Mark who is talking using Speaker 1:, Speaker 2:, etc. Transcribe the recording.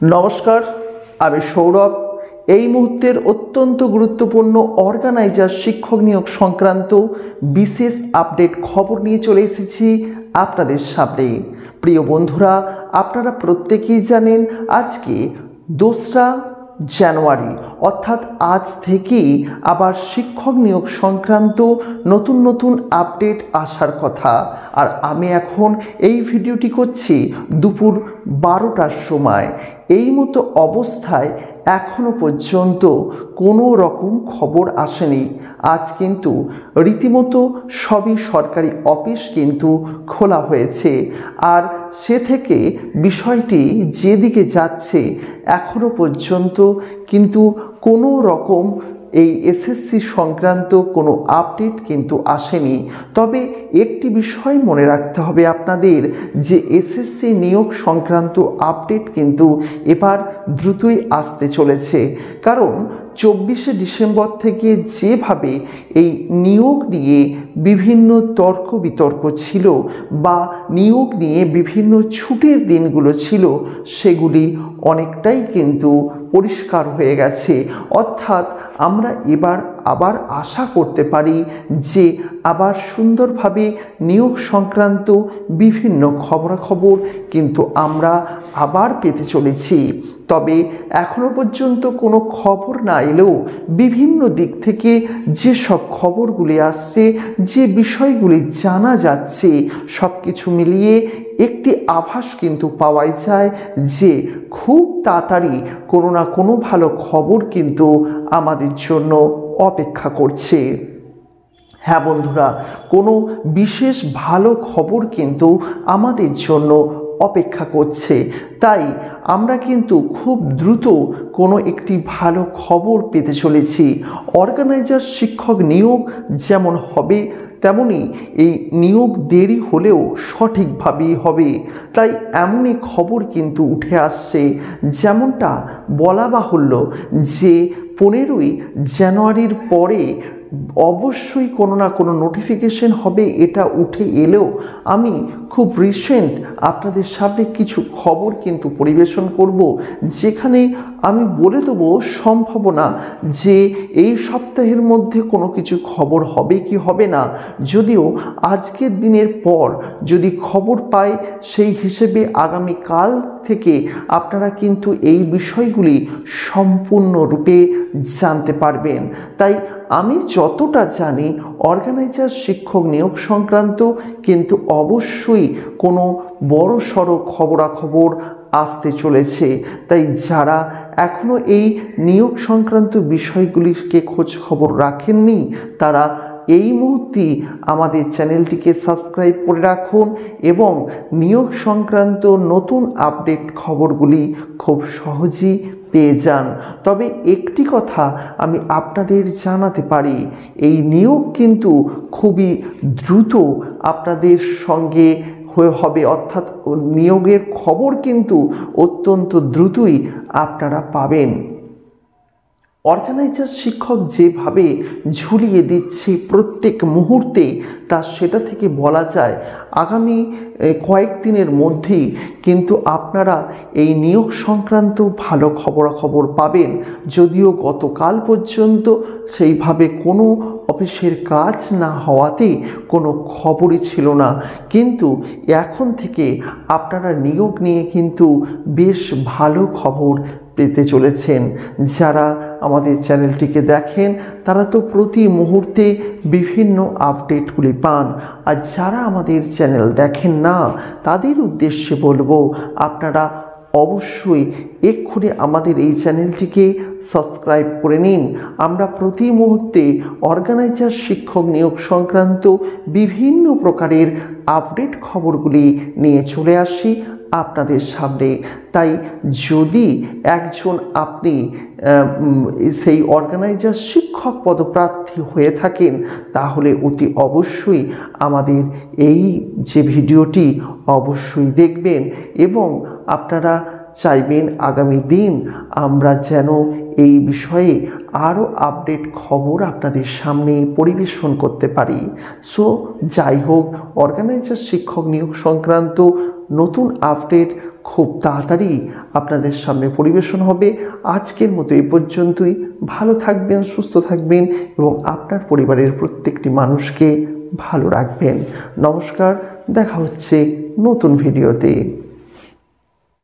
Speaker 1: নমস্কার, আমি সৌরভ। এই মুহূর্তের অত্যন্ত গুরুত্বপূর্ণ অর্গানাইজার শিক্ষক নিয়োগ সংক্রান্ত বিশেষ আপডেট খবর নিয়ে চলে এসেছি আপনাদের সামনে। প্রিয় বন্ধুরা, আপনারা প্রত্যেকেই জানেন আজকে 2রা জানুয়ারি অর্থাৎ আজ থেকেই আবার শিক্ষক নিয়োগ সংক্রান্ত নতুন আপডেট আসার কথা। আর আমি এখন এই ভিডিওটি করছি দুপুর 12টার সময়। এই মতো অবস্থায় এখনো পর্যন্ত কোনো রকম খবর আসেনি। আজ কিন্তু রীতিমতো সবই সরকারি অফিস কিন্তু খোলা হয়েছে। আর সে থেকে বিষয়টি যেদিকে যাচ্ছে এখনো পর্যন্ত কিন্তু কোনো রকম এই এসএসসি সংক্রান্ত কোনো আপডেট কিন্তু আসেনি। তবে একটি বিষয় মনে রাখতে হবে আপনাদের, যে এসএসসি নিয়োগ সংক্রান্ত আপডেট কিন্তু এবার দ্রুতই আসতে চলেছে। কারণ 24শে ডিসেম্বর থেকে যেভাবে এই নিয়োগ নিয়ে বিভিন্ন তর্ক বিতর্ক ছিল বা নিয়োগ নিয়ে বিভিন্ন ছুটির দিনগুলো ছিল, সেগুলি অনেকটাই কিন্তু পরিষ্কার হয়ে গেছে। অর্থাৎ আমরা এবার আবার আশা করতে পারি যে আবার সুন্দরভাবে নিয়োগ সংক্রান্ত বিভিন্ন খবরাখবর কিন্তু আমরা আবার পেতে চলেছি। তবে এখনো পর্যন্ত কোনো খবর না এলেও বিভিন্ন দিক থেকে যেসব খবরগুলি আসছে, যে বিষয়গুলি জানা যাচ্ছে, সব কিছু মিলিয়ে একটি আভাস কিন্তু পাওয়াই যায় যে খুব তাড়াতাড়ি কোনো না কোনো ভালো খবর কিন্তু আমাদের জন্য অপেক্ষা করছে। হ্যাঁ বন্ধুরা, কোনো বিশেষ ভালো খবর কিন্তু আমাদের জন্য অপেক্ষা করছে। তাই আমরা কিন্তু খুব দ্রুত কোনো একটি ভালো খবর পেতে চলেছি। অর্গানাইজার শিক্ষক নিয়োগ যেমন হবে, তেমনি এই নিয়োগ দেরি হলেও সঠিকভাবেই হবে। তাই এমনই খবর কিন্তু উঠে আসছে, যেমনটা বলা বাহুল্য যে 15ই জানুয়ারির পরে অবশ্যই কোনো না কোনো নোটিফিকেশন হবে। এটা উঠে এলেও আমি খুব রিসেন্ট আপনাদের সামনে কিছু খবর কিন্তু পরিবেশন করব, যেখানে আমি বলে দেবো সম্ভাবনা যে এই সপ্তাহের মধ্যে কোনো কিছু খবর হবে কি হবে না। যদিও আজকের দিনের পর যদি খবর পাই, সেই হিসেবে আগামীকাল থেকে আপনারা কিন্তু এই বিষয়গুলি সম্পূর্ণরূপে জানতে পারবেন। তাই আমি যতটা জানি অর্গানাইজার শিক্ষক নিয়োগ সংক্রান্ত কিন্তু অবশ্যই কোনো বড় সড়ো খবরাখবর আসতে চলেছে। তাই যারা এখনও এই নিয়োগ সংক্রান্ত বিষয়গুলিকে খোঁজ খবর রাখেননি, তারা এই মুহূর্তে আমাদের চ্যানেলটিকে সাবস্ক্রাইব করে রাখুন এবং নিয়োগ সংক্রান্ত নতুন আপডেট খবরগুলি খুব সহজেই পেয়ে যান। তবে একটি কথা আমি আপনাদের জানাতে পারি, এই নিয়োগ কিন্তু খুবই দ্রুত আপনাদের সঙ্গে হবে। অর্থাৎ নিয়োগের খবর কিন্তু অত্যন্ত দ্রুতই আপনারা পাবেন। অর্গানাইজার শিক্ষক যেভাবে ঝুলিয়ে দিচ্ছে প্রত্যেক মুহূর্তে, তা সেটা থেকে বলা যায় আগামী কয়েকদিনের মধ্যেই কিন্তু আপনারা এই নিয়োগ সংক্রান্ত ভালো খবরাখবর পাবেন। যদিও গতকাল পর্যন্ত সেইভাবে কোনো অফিসের কাজ না হওয়াতে কোনো খবরই ছিল না, কিন্তু এখন থেকে আপনারা নিয়োগ নিয়ে কিন্তু বেশ ভালো খবর পেতে চলেছেন। যারা আমাদের চ্যানেলটিকে দেখেন তারা তো প্রতি মুহূর্তে বিভিন্ন আপডেটগুলি পান, আর যারা আমাদের চ্যানেল দেখেন না তাদের উদ্দেশ্যে বলবো, আপনারা অবশ্যই এক্ষুনি আমাদের এই চ্যানেলটিকে সাবস্ক্রাইব করে নিন। আমরা প্রতি মুহূর্তে অর্গানাইজার শিক্ষক নিয়োগ সংক্রান্ত বিভিন্ন প্রকারের আপডেট খবরগুলি নিয়ে চলে আসি আপনাদের সামনে। তাই যদি একজন আপনি সেই অর্গানাইজার শিক্ষক পদপ্রার্থী হয়ে থাকেন, তাহলে অতি অবশ্যই আমাদের এই যে ভিডিওটি অবশ্যই দেখবেন এবং আপনারা চাইবেন আগামী দিন আমরা যেন এই বিষয়ে আরও আপডেট খবর আপনাদের সামনে পরিবেশন করতে পারি। সো যাই হোক, অর্গানাইজার শিক্ষক নিয়োগ সংক্রান্ত নতুন আপডেট খুব তাড়াতাড়ি আপনাদের সামনে পরিবেশন হবে। আজকের মতো এই পর্যন্তই। ভালো থাকবেন, সুস্থ থাকবেন এবং আপনার পরিবারের প্রত্যেকটি মানুষকে ভালো রাখবেন। নমস্কার, দেখা হচ্ছে নতুন ভিডিওতে।